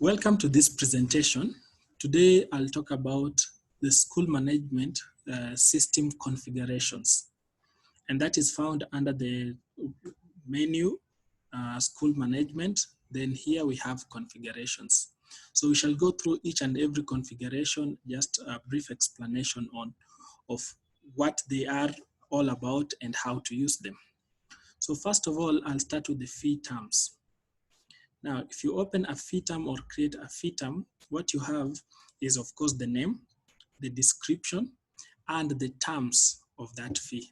Welcome to this presentation. Today I'll talk about the school management system configurations, and that is found under the menu school management. Then here we have configurations. So we shall go through each and every configuration, just a brief explanation of what they are all about and how to use them. So first of all, I'll start with the fee terms. Now, if you open a fee term or create a fee term, what you have is, of course, the name, the description, and the terms of that fee.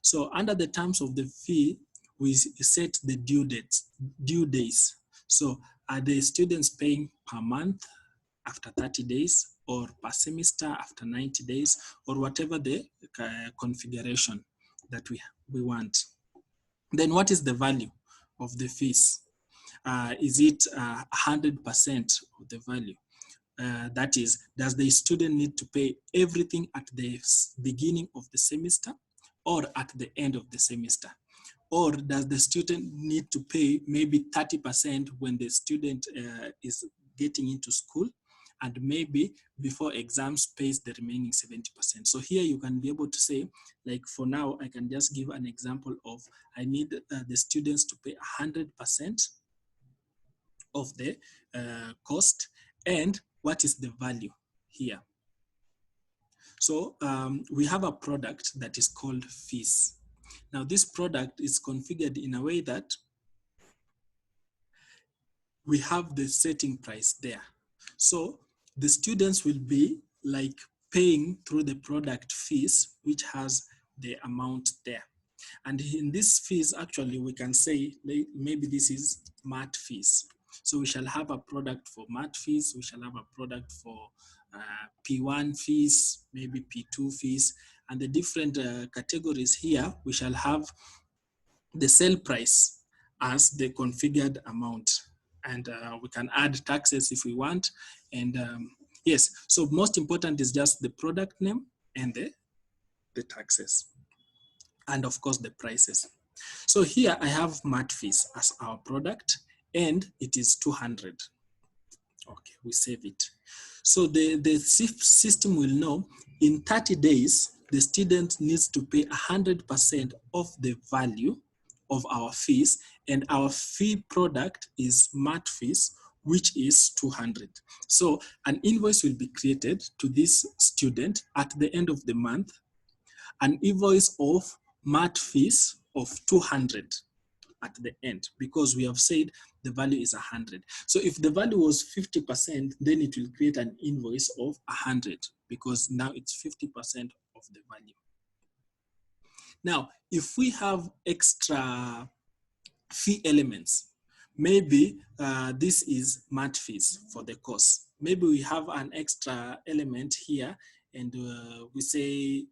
So under the terms of the fee, we set the due days. So are the students paying per month after 30 days or per semester after 90 days or whatever the configuration that we want. Then what is the value of the fees? Is it 100% of the value? That is, does the student need to pay everything at the beginning of the semester or at the end of the semester? Or does the student need to pay maybe 30% when the student is getting into school, and maybe before exams pays the remaining 70%? So here you can be able to say, like for now, I can just give an example of I need the students to pay 100% of the cost, and what is the value here. So we have a product that is called fees. Now this product is configured in a way that we have the setting price there. So the students will be like paying through the product fees, which has the amount there. And in these fees, actually, we can say maybe this is math fees. So we shall have a product for math fees. We shall have a product for P1 fees, maybe P2 fees. And the different categories here, we shall have the sale price as the configured amount. And we can add taxes if we want. And yes, so most important is just the product name and the taxes. And of course the prices. So here I have math fees as our product, and it is 200. Okay, we save it. So the system will know in 30 days, the student needs to pay 100% of the value of our fees, and our fee product is math fees, which is 200. So an invoice will be created to this student at the end of the month, an invoice of math fees of 200 at the end, because we have said the value is 100. So if the value was 50%, then it will create an invoice of 100, because now it's 50% of the value. Now, if we have extra fee elements, maybe this is math fees for the course. Maybe we have an extra element here, and we say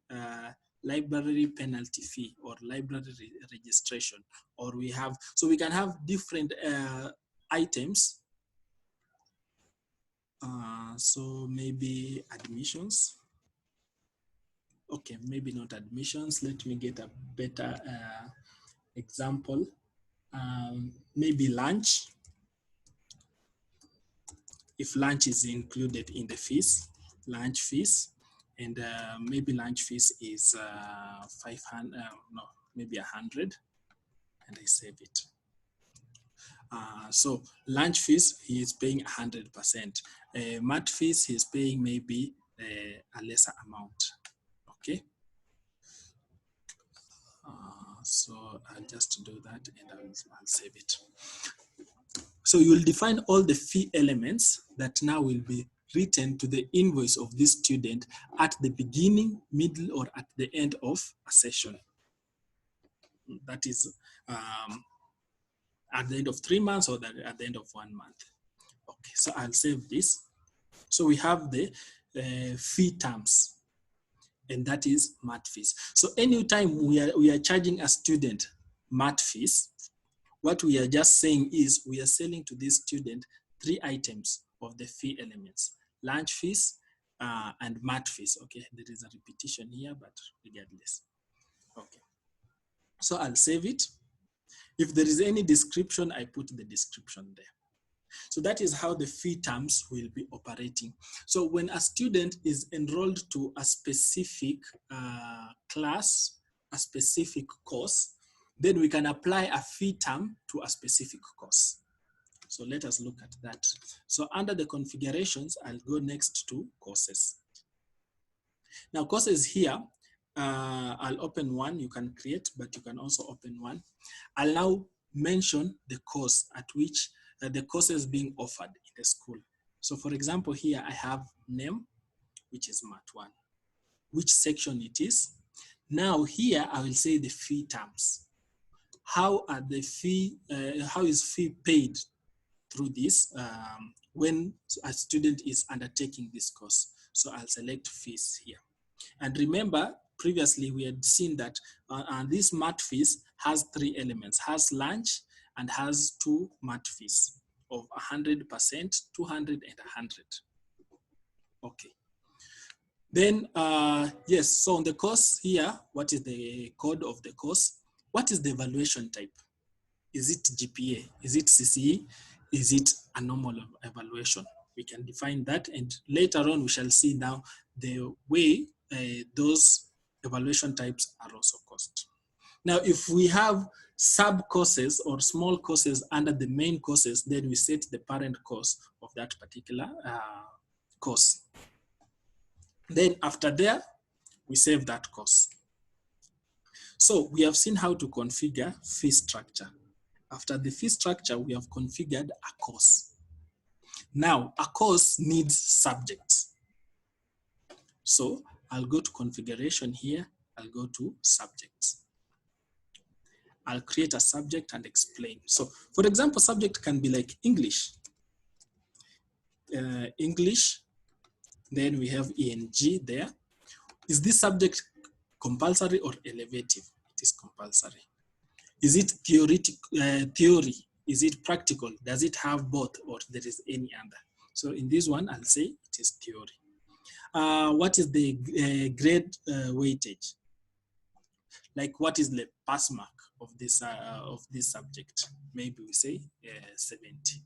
library penalty fee or library registration, or we have, so we can have different items. So maybe admissions. Okay, maybe not admissions. Let me get a better example. Maybe lunch. If lunch is included in the fees, lunch fees. And maybe lunch fees is 500, no, maybe 100, and I save it. So lunch fees, he is paying 100%. Math fees, he is paying maybe a lesser amount, okay? So I'll just do that and I'll save it. So you'll define all the fee elements that now will be written to the invoice of this student at the beginning, middle, or at the end of a session. That is at the end of 3 months or at the end of 1 month. Okay, so I'll save this. So we have the fee terms, and that is math fees. So anytime we are charging a student math fees, what we are just saying is we are selling to this student 3 items of the fee elements: lunch fees and math fees. Okay, there is a repetition here, but regardless. Okay, so I'll save it. If there is any description, I put the description there. So that is how the fee terms will be operating. So when a student is enrolled to a specific class, a specific course, then we can apply a fee term to a specific course. So let us look at that. So under the configurations, I'll go next to courses. Now courses here, I'll open one, you can create, but you can also open one. I'll now mention the course at which the courses being offered in the school. So for example, here I have name, which is Mat 1, which section it is. Now here I will say the fee terms. How are the fee, how is fee paid through this when a student is undertaking this course? So I'll select fees here. And remember, previously we had seen that this mat fees has 3 elements, has lunch and has 2 mat fees of 100%, 200 and 100. Okay. Then, yes, so on the course here, what is the code of the course? What is the evaluation type? Is it GPA? Is it CCE? Is it a normal evaluation? We can define that, and later on we shall see now the way those evaluation types are also cost. Now, if we have sub courses or small courses under the main courses, then we set the parent course of that particular course. Then after there, we save that course. So we have seen how to configure fee structure. After the fee structure, we have configured a course. Now, a course needs subjects. So I'll go to configuration here. I'll go to subjects. I'll create a subject and explain. So for example, subject can be like English. English, then we have ENG there. Is this subject compulsory or elevative? It is compulsory. Is it theory? Is it practical? Does it have both, or there is any other? So in this one, I'll say it is theory. What is the grade weightage? Like what is the pass mark of this subject? Maybe we say 70.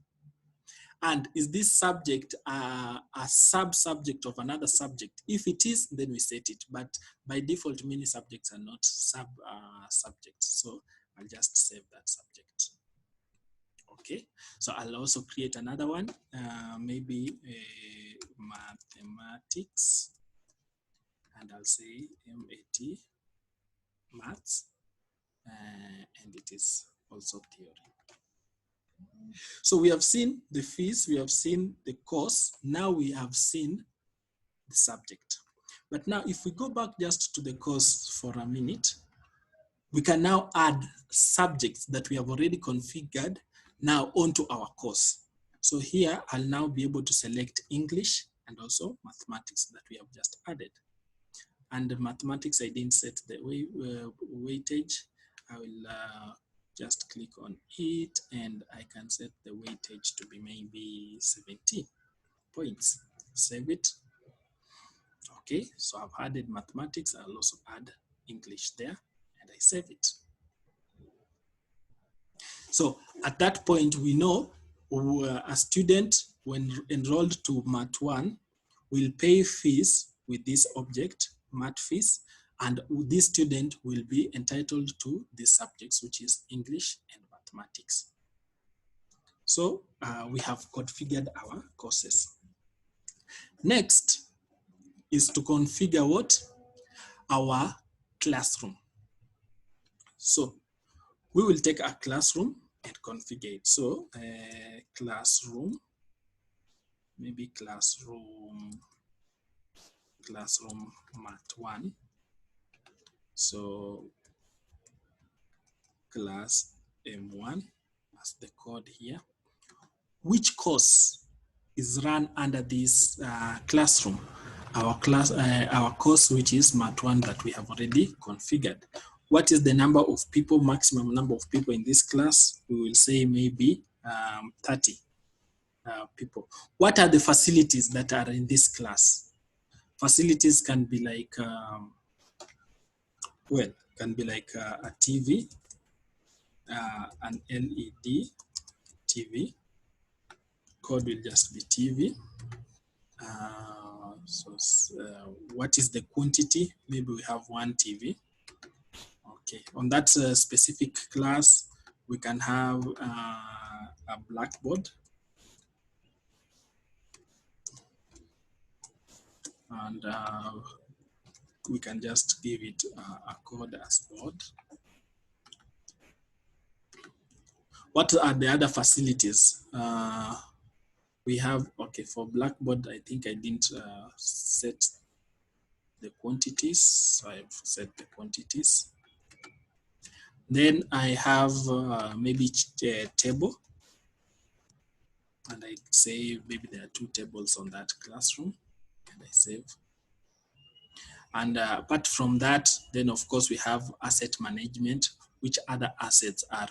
And is this subject a sub-subject of another subject? If it is, then we set it. But by default, many subjects are not sub-subjects. So I'll just save that subject. Okay, so I'll also create another one, maybe mathematics, and I'll say MAT, maths, and it is also theory. So we have seen the fees, we have seen the course, now we have seen the subject. But now if we go back just to the course for a minute, we can now add subjects that we have already configured now onto our course. So here I'll now be able to select English and also mathematics that we have just added. And the mathematics, I didn't set the weightage. I will just click on it and I can set the weightage to be maybe 70 points. Save it. Okay, so I've added mathematics. I'll also add English there and I save it. So at that point, we know a student, when enrolled to Mat 1, will pay fees with this object, Mat fees, and this student will be entitled to these subjects, which is English and mathematics. So we have configured our courses. Next is to configure what? Our classroom. So we will take a classroom and configure it. So classroom, maybe classroom Mat 1. So class M1 as the code here. Which course is run under this classroom? Our course, which is Mat 1 that we have already configured. What is the number of people, maximum number of people in this class? We will say maybe 30 people. What are the facilities that are in this class? Facilities can be like, a TV, an LED TV, code will just be TV. What is the quantity? Maybe we have 1 TV. Okay, on that specific class, we can have a blackboard. And we can just give it a code as board. What are the other facilities? We have, okay, for Blackboard, I think I didn't set the quantities. So I've set the quantities. Then I have maybe a table. And I say maybe there are 2 tables on that classroom. And I save. And apart from that, then of course we have asset management. Which other assets are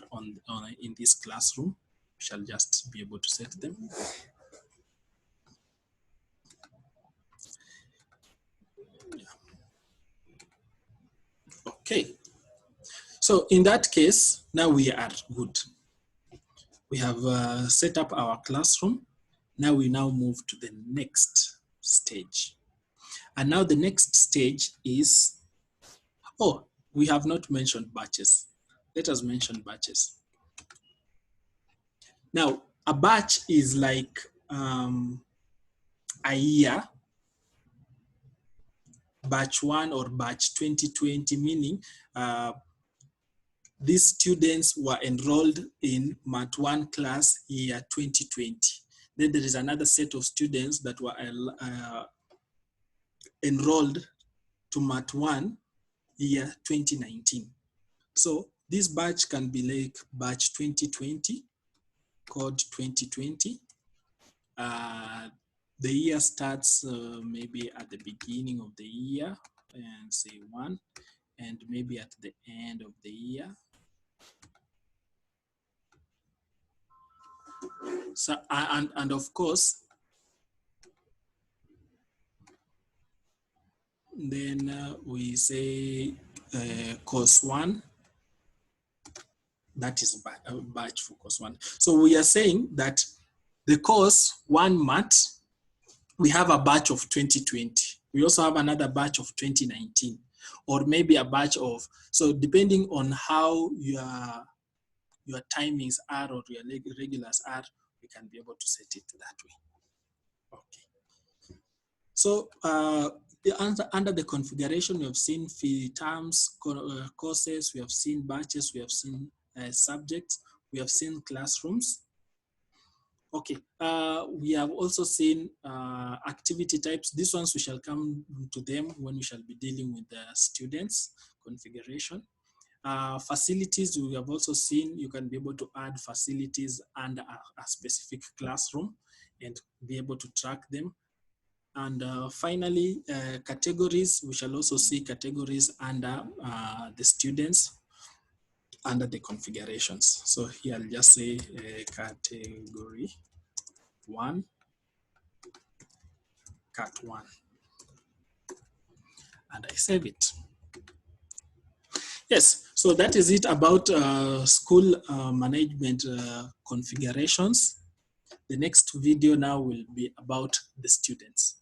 in this classroom? We shall just be able to set them. Yeah. Okay. So in that case, now we are good. We have set up our classroom. Now we move to the next stage. And now the next stage is, oh, we have not mentioned batches. Let us mention batches. Now, a batch is like a year, batch 1 or batch 2020, meaning these students were enrolled in Mat 1 class year 2020. Then there is another set of students that were enrolled to Mat 1 year 2019. So this batch can be like batch 2020, code 2020. The year starts maybe at the beginning of the year and say 1, and maybe at the end of the year. So, and of course, then we say course 1, that is a batch for course 1. So we are saying that the course 1 Mat, we have a batch of 2020. We also have another batch of 2019, or maybe a batch of, so depending on how your timings are or your regulars are, we can be able to set it that way. Okay. So under the configuration, we have seen fee terms, courses, we have seen batches, we have seen subjects, we have seen classrooms. Okay, we have also seen activity types. These ones we shall come to them when we shall be dealing with the students configuration. Facilities, we have also seen you can be able to add facilities under a specific classroom and be able to track them. And finally, categories, we shall also see categories under the students under the configurations. So here I'll just say category 1, cat 1, and I save it. Yes, so that is it about school management configurations. The next video now will be about the students.